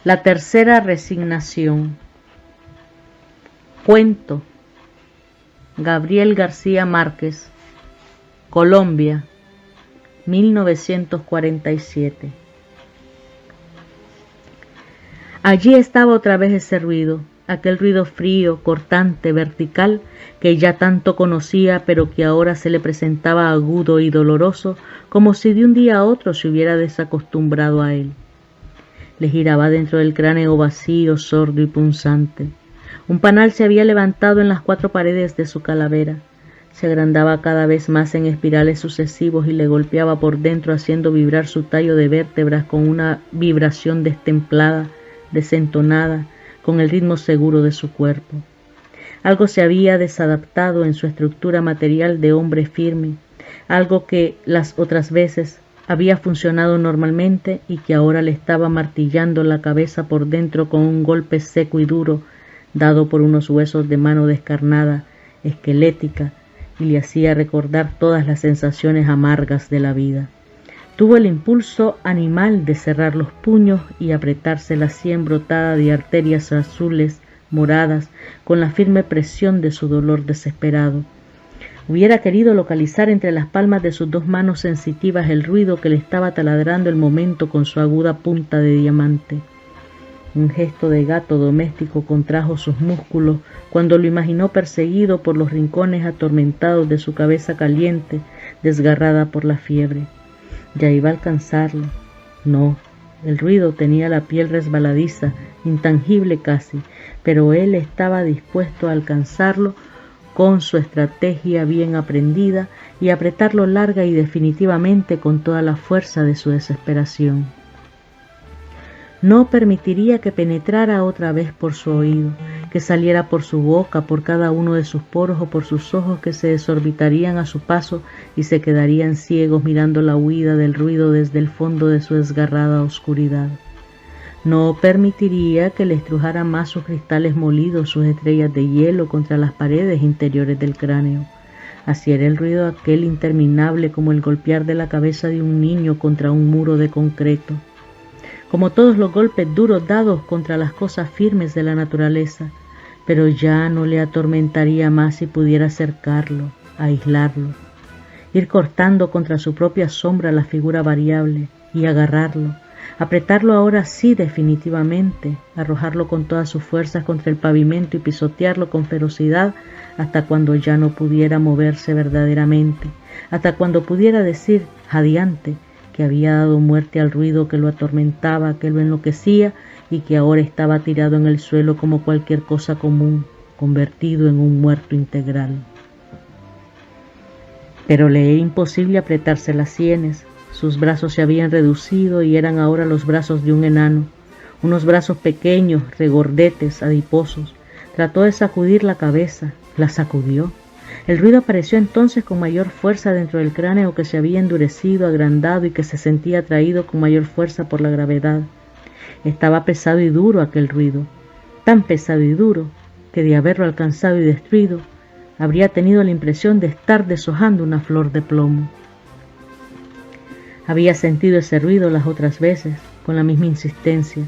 La tercera resignación. Cuento. Gabriel García Márquez, Colombia, 1947. Allí estaba otra vez ese ruido, aquel ruido frío, cortante, vertical, que ya tanto conocía, pero que ahora se le presentaba agudo y doloroso, como si de un día a otro se hubiera desacostumbrado a él. Le giraba dentro del cráneo vacío, sordo y punzante. Un panal se había levantado en las 4 paredes de su calavera. Se agrandaba cada vez más en espirales sucesivos y le golpeaba por dentro, haciendo vibrar su tallo de vértebras con una vibración destemplada, desentonada, con el ritmo seguro de su cuerpo. Algo se había desadaptado en su estructura material de hombre firme, algo que las otras veces había funcionado normalmente y que ahora le estaba martillando la cabeza por dentro con un golpe seco y duro, dado por unos huesos de mano descarnada, esquelética, y le hacía recordar todas las sensaciones amargas de la vida. Tuvo el impulso animal de cerrar los puños y apretarse la sien brotada de arterias azules, moradas, con la firme presión de su dolor desesperado. Hubiera querido localizar entre las palmas de sus 2 manos sensitivas el ruido que le estaba taladrando el momento con su aguda punta de diamante. Un gesto de gato doméstico contrajo sus músculos cuando lo imaginó perseguido por los rincones atormentados de su cabeza caliente, desgarrada por la fiebre. Ya iba a alcanzarlo. No, el ruido tenía la piel resbaladiza, intangible casi, pero él estaba dispuesto a alcanzarlo con su estrategia bien aprendida y apretarlo larga y definitivamente con toda la fuerza de su desesperación. No permitiría que penetrara otra vez por su oído, que saliera por su boca, por cada uno de sus poros o por sus ojos que se desorbitarían a su paso y se quedarían ciegos mirando la huida del ruido desde el fondo de su desgarrada oscuridad. No permitiría que le estrujara más sus cristales molidos, sus estrellas de hielo contra las paredes interiores del cráneo. Así era el ruido aquel interminable como el golpear de la cabeza de un niño contra un muro de concreto, como todos los golpes duros dados contra las cosas firmes de la naturaleza, pero ya no le atormentaría más si pudiera acercarlo, aislarlo, ir cortando contra su propia sombra la figura variable y agarrarlo, apretarlo ahora sí definitivamente, arrojarlo con todas sus fuerzas contra el pavimento y pisotearlo con ferocidad hasta cuando ya no pudiera moverse verdaderamente, hasta cuando pudiera decir, jadeante, que había dado muerte al ruido que lo atormentaba, que lo enloquecía y que ahora estaba tirado en el suelo como cualquier cosa común, convertido en un muerto integral. Pero le era imposible apretarse las sienes. Sus brazos se habían reducido y eran ahora los brazos de un enano, unos brazos pequeños, regordetes, adiposos. Trató de sacudir la cabeza, la sacudió. El ruido apareció entonces con mayor fuerza dentro del cráneo que se había endurecido, agrandado y que se sentía atraído con mayor fuerza por la gravedad. Estaba pesado y duro aquel ruido, tan pesado y duro que de haberlo alcanzado y destruido, habría tenido la impresión de estar deshojando una flor de plomo. Había sentido ese ruido las otras veces, con la misma insistencia.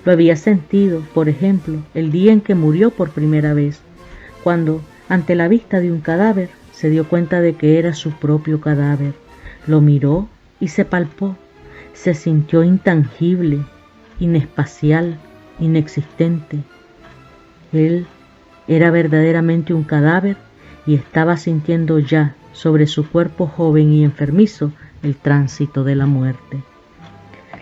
Lo había sentido, por ejemplo, el día en que murió por primera vez, cuando, ante la vista de un cadáver, se dio cuenta de que era su propio cadáver. Lo miró y se palpó. Se sintió intangible, inespacial, inexistente. Él era verdaderamente un cadáver y estaba sintiendo ya, sobre su cuerpo joven y enfermizo, el tránsito de la muerte.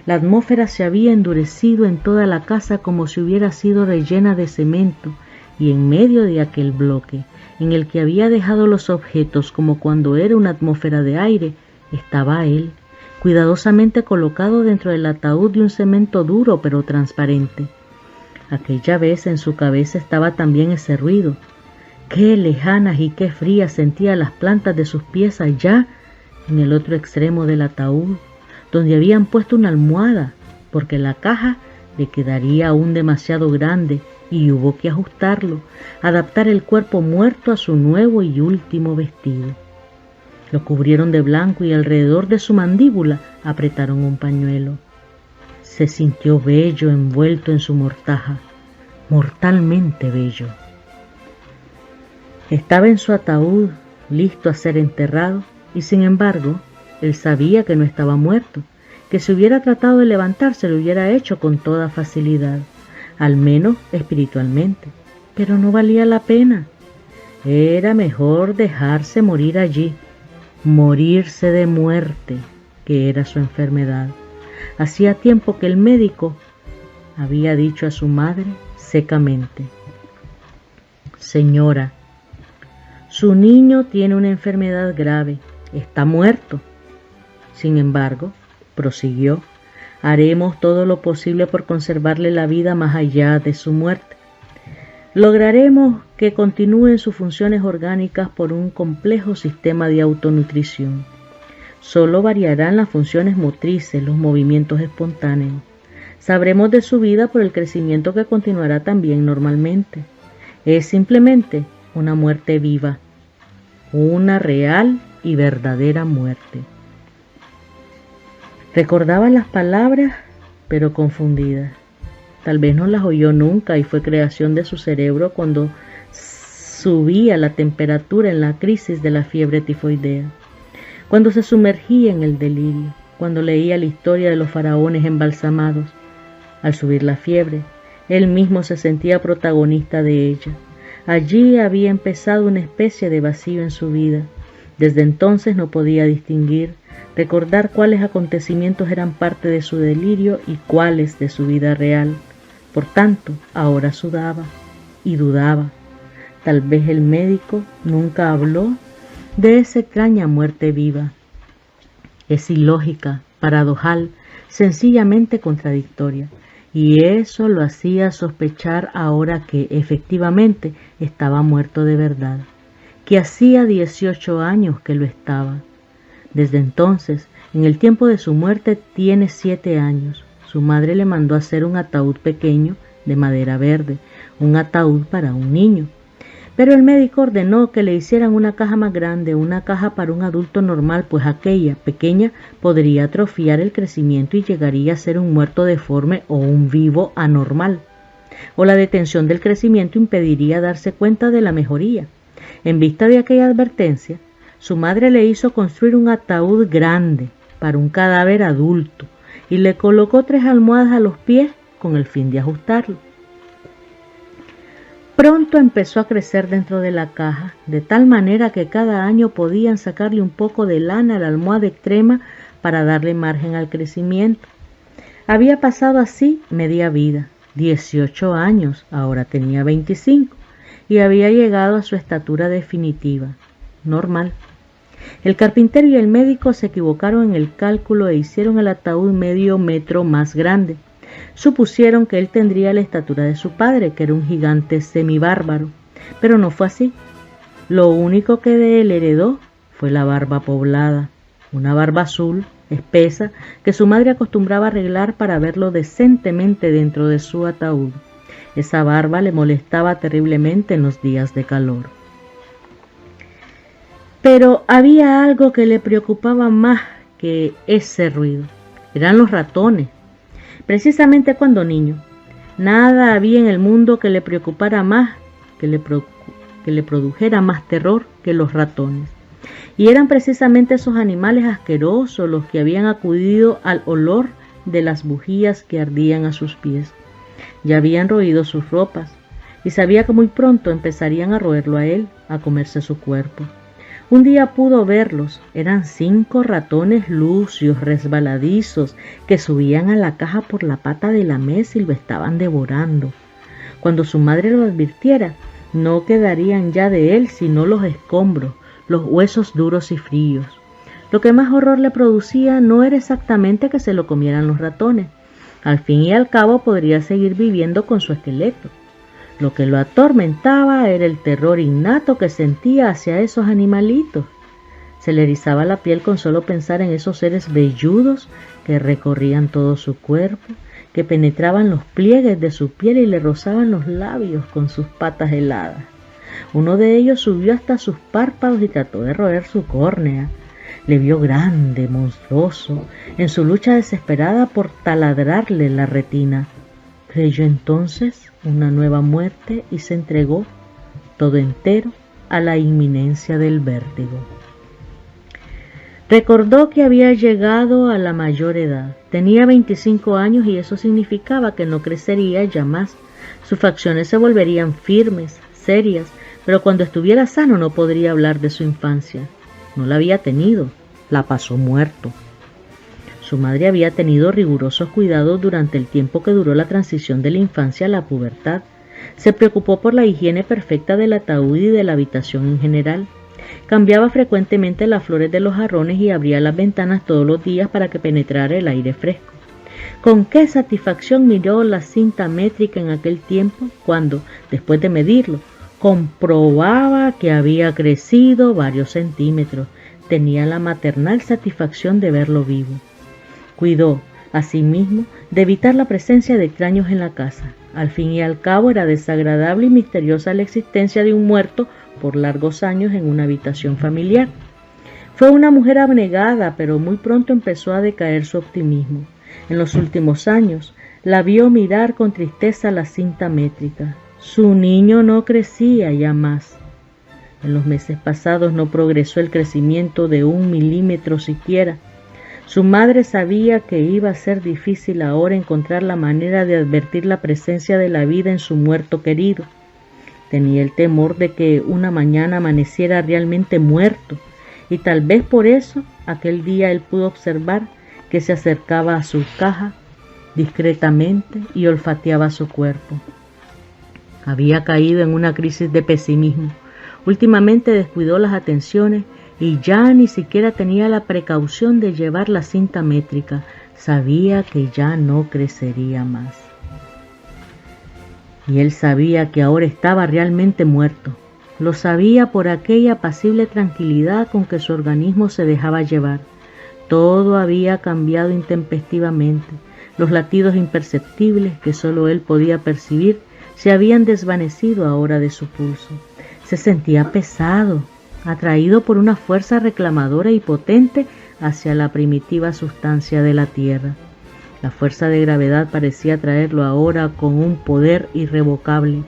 La atmósfera se había endurecido en toda la casa como si hubiera sido rellena de cemento, y en medio de aquel bloque, en el que había dejado los objetos como cuando era una atmósfera de aire, estaba él, cuidadosamente colocado dentro del ataúd de un cemento duro pero transparente. Aquella vez en su cabeza estaba también ese ruido. Qué lejanas y qué frías sentía las plantas de sus pies allá, en el otro extremo del ataúd, donde habían puesto una almohada, porque la caja le quedaría aún demasiado grande y hubo que ajustarlo, adaptar el cuerpo muerto a su nuevo y último vestido. Lo cubrieron de blanco y alrededor de su mandíbula apretaron un pañuelo. se sintió bello envuelto en su mortaja, mortalmente bello. Estaba en su ataúd, listo a ser enterrado, y sin embargo, él sabía que no estaba muerto, que si hubiera tratado de levantarse lo hubiera hecho con toda facilidad, al menos espiritualmente, pero no valía la pena. Era mejor dejarse morir allí, morirse de muerte, que era su enfermedad. Hacía tiempo que el médico había dicho a su madre secamente: «Señora, su niño tiene una enfermedad grave, está muerto». Sin embargo, prosiguió, haremos todo lo posible por conservarle la vida más allá de su muerte. Lograremos que continúen sus funciones orgánicas por un complejo sistema de autonutrición. Solo variarán las funciones motrices, los movimientos espontáneos. Sabremos de su vida por el crecimiento que continuará también normalmente. Es simplemente una muerte viva, una real y verdadera muerte. Recordaba las palabras, pero confundidas. Tal vez no las oyó nunca y fue creación de su cerebro cuando subía la temperatura en la crisis de la fiebre tifoidea, cuando se sumergía en el delirio, cuando leía la historia de los faraones embalsamados. Al subir la fiebre, él mismo se sentía protagonista de ella. Allí había empezado una especie de vacío en su vida. Desde entonces no podía distinguir, recordar cuáles acontecimientos eran parte de su delirio y cuáles de su vida real. Por tanto, ahora sudaba y dudaba. Tal vez el médico nunca habló de esa extraña muerte viva. Es ilógica, paradojal, sencillamente contradictoria, y eso lo hacía sospechar ahora que efectivamente estaba muerto de verdad, que hacía 18 años que lo estaba. Desde entonces, en el tiempo de su muerte, tiene 7 años. Su madre le mandó hacer un ataúd pequeño de madera verde, un ataúd para un niño. Pero el médico ordenó que le hicieran una caja más grande, una caja para un adulto normal, pues aquella pequeña podría atrofiar el crecimiento y llegaría a ser un muerto deforme o un vivo anormal. O la detención del crecimiento impediría darse cuenta de la mejoría. En vista de aquella advertencia, su madre le hizo construir un ataúd grande para un cadáver adulto y le colocó 3 almohadas a los pies con el fin de ajustarlo. Pronto empezó a crecer dentro de la caja, de tal manera que cada año podían sacarle un poco de lana a la almohada extrema para darle margen al crecimiento. Había pasado así media vida, 18 años, ahora tenía 25, y había llegado a su estatura definitiva, normal. El carpintero y el médico se equivocaron en el cálculo e hicieron el ataúd medio metro más grande. Supusieron que él tendría la estatura de su padre, que era un gigante semibárbaro, pero no fue así. Lo único que de él heredó fue la barba poblada, una barba azul, espesa, que su madre acostumbraba arreglar para verlo decentemente dentro de su ataúd. Esa barba le molestaba terriblemente en los días de calor. Pero había algo que le preocupaba más que ese ruido. Eran los ratones. Precisamente cuando niño, nada había en el mundo que le preocupara más, que le produjera más terror que los ratones. Y eran precisamente esos animales asquerosos los que habían acudido al olor de las bujías que ardían a sus pies. Ya habían roído sus ropas, y sabía que muy pronto empezarían a roerlo a él, a comerse su cuerpo. Un día pudo verlos, eran 5 ratones lucios, resbaladizos, que subían a la caja por la pata de la mesa y lo estaban devorando. Cuando su madre lo advirtiera, no quedarían ya de él sino los escombros, los huesos duros y fríos. Lo que más horror le producía no era exactamente que se lo comieran los ratones. Al fin y al cabo podría seguir viviendo con su esqueleto. Lo que lo atormentaba era el terror innato que sentía hacia esos animalitos. Se le erizaba la piel con solo pensar en esos seres velludos que recorrían todo su cuerpo, que penetraban los pliegues de su piel y le rozaban los labios con sus patas heladas. Uno de ellos subió hasta sus párpados y trató de roer su córnea. Le vio grande, monstruoso, en su lucha desesperada por taladrarle la retina. Creyó entonces una nueva muerte y se entregó todo entero a la inminencia del vértigo. Recordó que había llegado a la mayor edad. Tenía 25 años y eso significaba que no crecería ya más. Sus facciones se volverían firmes, serias, pero cuando estuviera sano no podría hablar de su infancia. No la había tenido, la pasó muerto. Su madre había tenido rigurosos cuidados durante el tiempo que duró la transición de la infancia a la pubertad. Se preocupó por la higiene perfecta del ataúd y de la habitación en general. Cambiaba frecuentemente las flores de los jarrones y abría las ventanas todos los días para que penetrara el aire fresco. Con qué satisfacción miró la cinta métrica en aquel tiempo cuando, después de medirlo, comprobaba que había crecido varios centímetros. Tenía la maternal satisfacción de verlo vivo. Cuidó, asimismo, de evitar la presencia de extraños en la casa. Al fin y al cabo era desagradable y misteriosa la existencia de un muerto por largos años en una habitación familiar. Fue una mujer abnegada, pero muy pronto empezó a decaer su optimismo. En los últimos años, la vio mirar con tristeza la cinta métrica. Su niño no crecía ya más. En los meses pasados no progresó el crecimiento de 1 milímetro siquiera. Su madre sabía que iba a ser difícil ahora encontrar la manera de advertir la presencia de la vida en su muerto querido. Tenía el temor de que una mañana amaneciera realmente muerto, y tal vez por eso aquel día él pudo observar que se acercaba a su caja discretamente y olfateaba su cuerpo. Había caído en una crisis de pesimismo. Últimamente descuidó las atenciones y ya ni siquiera tenía la precaución de llevar la cinta métrica. Sabía que ya no crecería más. Y él sabía que ahora estaba realmente muerto. Lo sabía por aquella apacible tranquilidad con que su organismo se dejaba llevar. Todo había cambiado intempestivamente. Los latidos imperceptibles que solo él podía percibir se habían desvanecido ahora de su pulso. Se sentía pesado, atraído por una fuerza reclamadora y potente hacia la primitiva sustancia de la tierra. La fuerza de gravedad parecía atraerlo ahora con un poder irrevocable.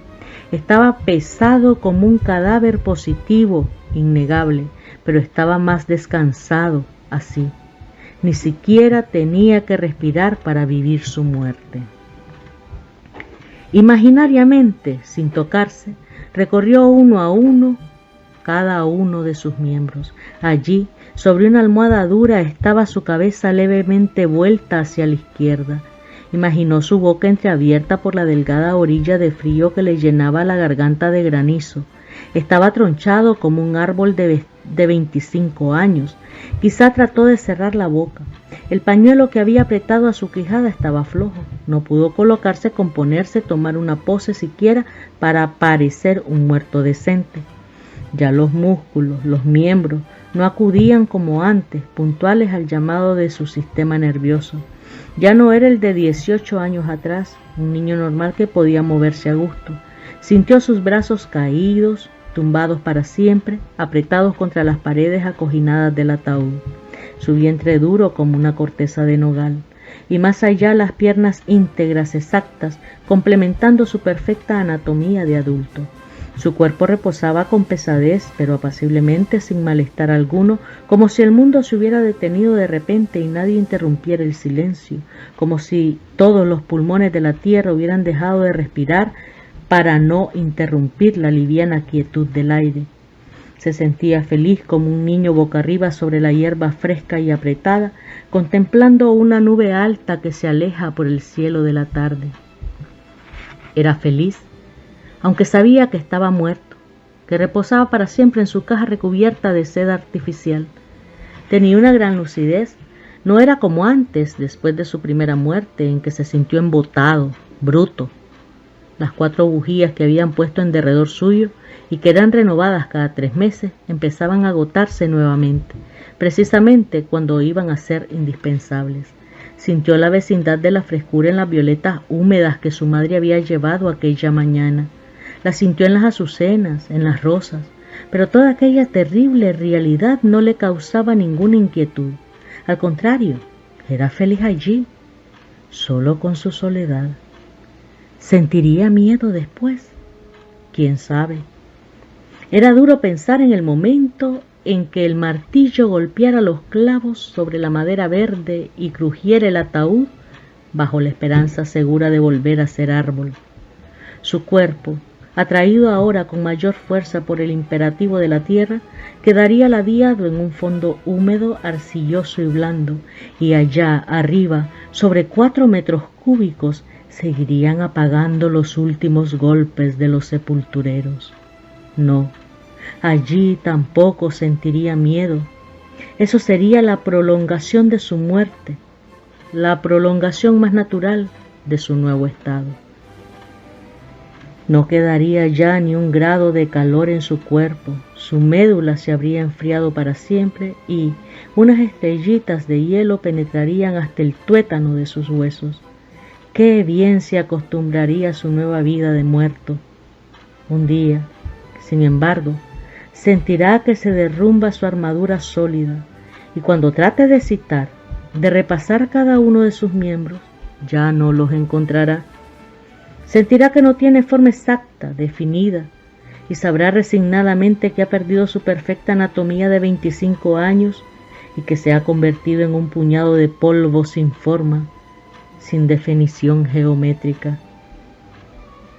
Estaba pesado como un cadáver positivo, innegable, pero estaba más descansado así. Ni siquiera tenía que respirar para vivir su muerte. Imaginariamente, sin tocarse, recorrió uno a uno cada uno de sus miembros. Allí, sobre una almohada dura, estaba su cabeza levemente vuelta hacia la izquierda. Imaginó su boca entreabierta por la delgada orilla de frío que le llenaba la garganta de granizo. Estaba tronchado como un árbol de 25 años. Quizá trató de cerrar la boca. El pañuelo que había apretado a su quijada estaba flojo. No pudo colocarse, componerse, tomar una pose siquiera para parecer un muerto decente. Ya los músculos, los miembros, no acudían como antes, puntuales al llamado de su sistema nervioso. Ya no era el de 18 años atrás, un niño normal que podía moverse a gusto. Sintió sus brazos caídos, tumbados para siempre, apretados contra las paredes acoginadas del ataúd. Su vientre duro como una corteza de nogal. Y más allá las piernas íntegras, exactas, complementando su perfecta anatomía de adulto. Su cuerpo reposaba con pesadez, pero apaciblemente, sin malestar alguno, como si el mundo se hubiera detenido de repente y nadie interrumpiera el silencio, como si todos los pulmones de la tierra hubieran dejado de respirar para no interrumpir la liviana quietud del aire. Se sentía feliz como un niño boca arriba sobre la hierba fresca y apretada, contemplando una nube alta que se aleja por el cielo de la tarde. Era feliz, aunque sabía que estaba muerto, que reposaba para siempre en su caja recubierta de seda artificial. Tenía una gran lucidez. No era como antes, después de su primera muerte, en que se sintió embotado, bruto. Las 4 bujías que habían puesto en derredor suyo y que eran renovadas cada 3 meses empezaban a agotarse nuevamente, precisamente cuando iban a ser indispensables. Sintió la vecindad de la frescura en las violetas húmedas que su madre había llevado aquella mañana. La sintió en las azucenas, en las rosas. pero toda aquella terrible realidad no le causaba ninguna inquietud. Al contrario, era feliz allí, solo con su soledad. ¿Sentiría miedo después? ¿Quién sabe? Era duro pensar en el momento en que el martillo golpeara los clavos sobre la madera verde y crujiera el ataúd bajo la esperanza segura de volver a ser árbol. Su cuerpo, atraído ahora con mayor fuerza por el imperativo de la tierra, quedaría ladeado en un fondo húmedo, arcilloso y blando, y allá arriba, sobre 4 metros cúbicos, seguirían apagando los últimos golpes de los sepultureros. No, allí tampoco sentiría miedo. Eso sería la prolongación de su muerte, la prolongación más natural de su nuevo estado. No quedaría ya ni un grado de calor en su cuerpo, su médula se habría enfriado para siempre y unas estrellitas de hielo penetrarían hasta el tuétano de sus huesos. Qué bien se acostumbraría a su nueva vida de muerto. Un día, sin embargo, sentirá que se derrumba su armadura sólida y cuando trate de citar, de repasar cada uno de sus miembros, ya no los encontrará. Sentirá que no tiene forma exacta, definida, y sabrá resignadamente que ha perdido su perfecta anatomía de 25 años y que se ha convertido en un puñado de polvo sin forma, sin definición geométrica.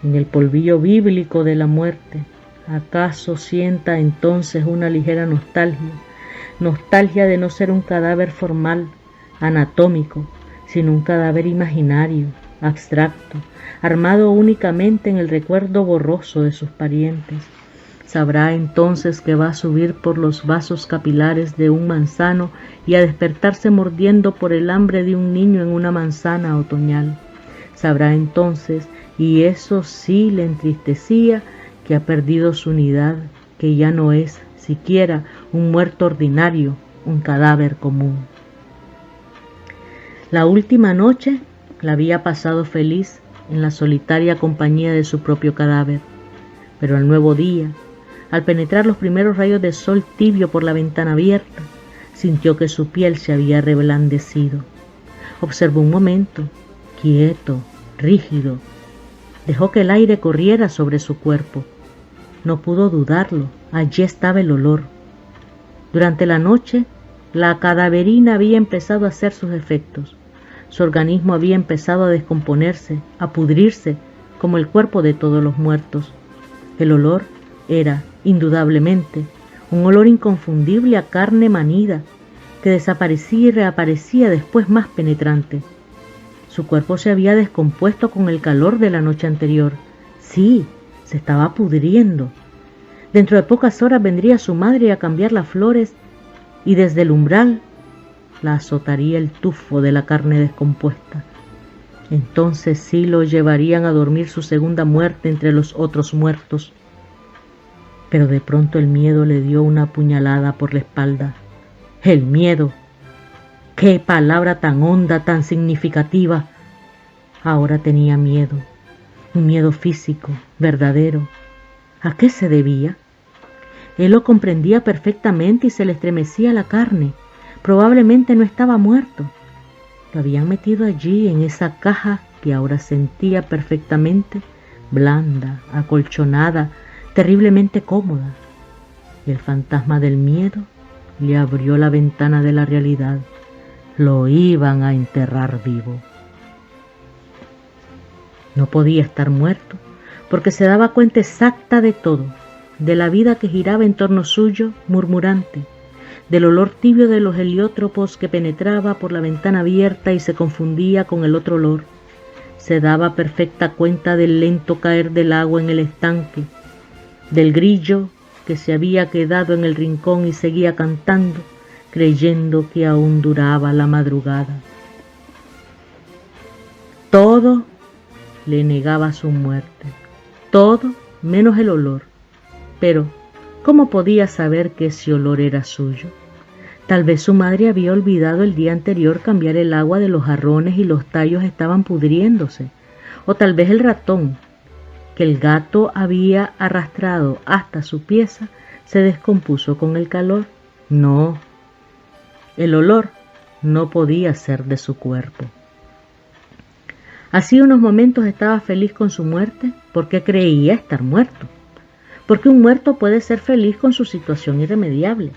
En el polvillo bíblico de la muerte, ¿acaso sienta entonces una ligera nostalgia? Nostalgia de no ser un cadáver formal, anatómico, sino un cadáver imaginario, abstracto, armado únicamente en el recuerdo borroso de sus parientes. Sabrá entonces que va a subir por los vasos capilares de un manzano y a despertarse mordiendo por el hambre de un niño en una manzana otoñal. Sabrá entonces, y eso sí le entristecía, que ha perdido su unidad, que ya no es siquiera un muerto ordinario, un cadáver común. La última noche la había pasado feliz en la solitaria compañía de su propio cadáver, pero al nuevo día, al penetrar los primeros rayos de sol tibio por la ventana abierta, sintió que su piel se había reblandecido. Observó un momento, quieto, rígido, dejó que el aire corriera sobre su cuerpo. No pudo dudarlo, allí estaba el olor. Durante la noche, la cadaverina había empezado a hacer sus efectos. Su organismo había empezado a descomponerse, a pudrirse, como el cuerpo de todos los muertos. El olor era, indudablemente, un olor inconfundible a carne manida, que desaparecía y reaparecía después más penetrante. Su cuerpo se había descompuesto con el calor de la noche anterior. Sí, se estaba pudriendo. Dentro de pocas horas vendría su madre a cambiar las flores y desde el umbral la azotaría el tufo de la carne descompuesta. Entonces sí lo llevarían a dormir su segunda muerte entre los otros muertos. Pero de pronto el miedo le dio una puñalada por la espalda. ¡El miedo! ¡Qué palabra tan honda, tan significativa! Ahora tenía miedo, un miedo físico, verdadero. ¿A qué se debía? Él lo comprendía perfectamente y se le estremecía la carne. Probablemente no estaba muerto. Lo habían metido allí en esa caja que ahora sentía perfectamente, blanda, acolchonada, terriblemente cómoda. Y el fantasma del miedo le abrió la ventana de la realidad. Lo iban a enterrar vivo. No podía estar muerto, porque se daba cuenta exacta de todo, de la vida que giraba en torno suyo, murmurante, del olor tibio de los heliótropos que penetraba por la ventana abierta y se confundía con el otro olor. Se daba perfecta cuenta del lento caer del agua en el estanque, del grillo que se había quedado en el rincón y seguía cantando, creyendo que aún duraba la madrugada. Todo le negaba su muerte, todo menos el olor. Pero, ¿cómo podía saber que ese olor era suyo? Tal vez su madre había olvidado el día anterior cambiar el agua de los jarrones y los tallos estaban pudriéndose. O tal vez el ratón, que el gato había arrastrado hasta su pieza, se descompuso con el calor. No, el olor no podía ser de su cuerpo. Hacía unos momentos estaba feliz con su muerte porque creía estar muerto. Porque un muerto puede ser feliz con su situación irremediable,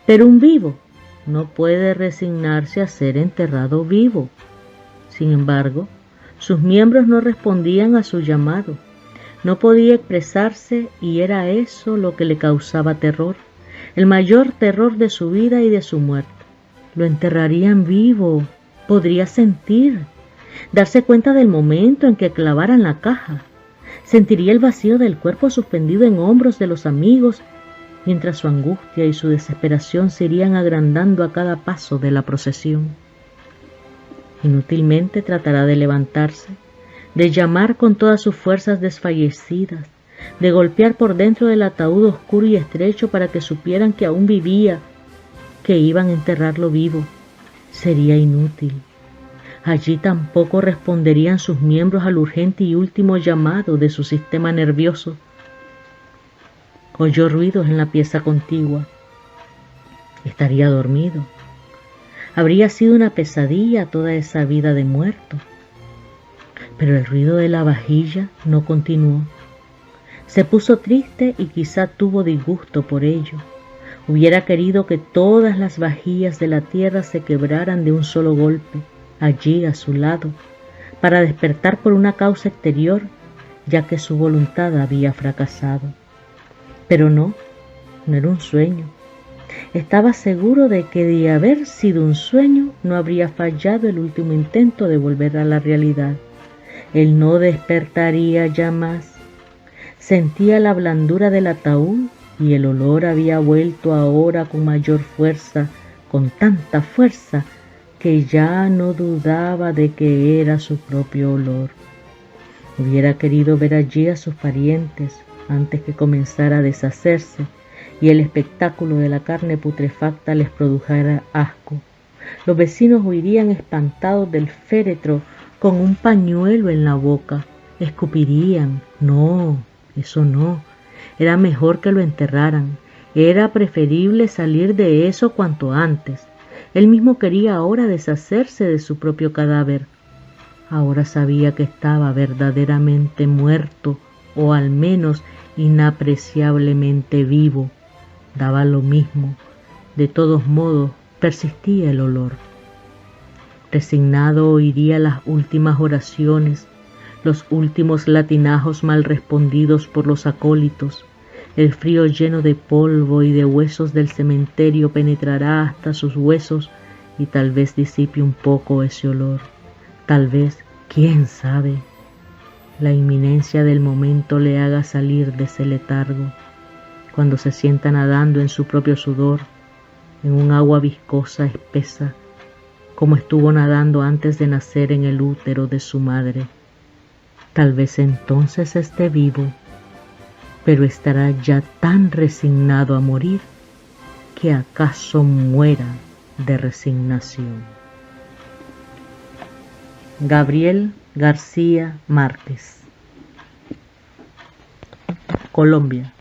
pero un vivo no puede resignarse a ser enterrado vivo. Sin embargo, sus miembros no respondían a su llamado. No podía expresarse y era eso lo que le causaba terror, el mayor terror de su vida y de su muerte. Lo enterrarían vivo, podría sentir, darse cuenta del momento en que clavaran la caja. Sentiría el vacío del cuerpo suspendido en hombros de los amigos, mientras su angustia y su desesperación se irían agrandando a cada paso de la procesión. Inútilmente tratará de levantarse, de llamar con todas sus fuerzas desfallecidas, de golpear por dentro del ataúd oscuro y estrecho para que supieran que aún vivía, que iban a enterrarlo vivo. Sería inútil. Allí tampoco responderían sus miembros al urgente y último llamado de su sistema nervioso. Oyó ruidos en la pieza contigua. Estaría dormido. Habría sido una pesadilla toda esa vida de muerto. Pero el ruido de la vajilla no continuó. Se puso triste y quizá tuvo disgusto por ello. Hubiera querido que todas las vajillas de la tierra se quebraran de un solo golpe, allí a su lado, para despertar por una causa exterior, ya que su voluntad había fracasado. Pero no era un sueño. Estaba seguro de que de haber sido un sueño no habría fallado el último intento de volver a la realidad. Él no despertaría ya más. Sentía la blandura del ataúd y el olor había vuelto ahora con mayor fuerza, con tanta fuerza que ya no dudaba de que era su propio olor. Hubiera querido ver allí a sus parientes antes que comenzara a deshacerse y el espectáculo de la carne putrefacta les produjera asco. Los vecinos huirían espantados del féretro con un pañuelo en la boca. Escupirían. No, eso no. Era mejor que lo enterraran. Era preferible salir de eso cuanto antes. Él mismo quería ahora deshacerse de su propio cadáver. Ahora sabía que estaba verdaderamente muerto, o al menos inapreciablemente vivo. Daba lo mismo. De todos modos, persistía el olor. Resignado oiría las últimas oraciones, los últimos latinajos mal respondidos por los acólitos. El frío lleno de polvo y de huesos del cementerio penetrará hasta sus huesos y tal vez disipe un poco ese olor. Tal vez, quién sabe, la inminencia del momento le haga salir de ese letargo, cuando se sienta nadando en su propio sudor, en un agua viscosa, espesa, como estuvo nadando antes de nacer en el útero de su madre. Tal vez entonces esté vivo, pero estará ya tan resignado a morir que acaso muera de resignación. Gabriel García Márquez, Colombia.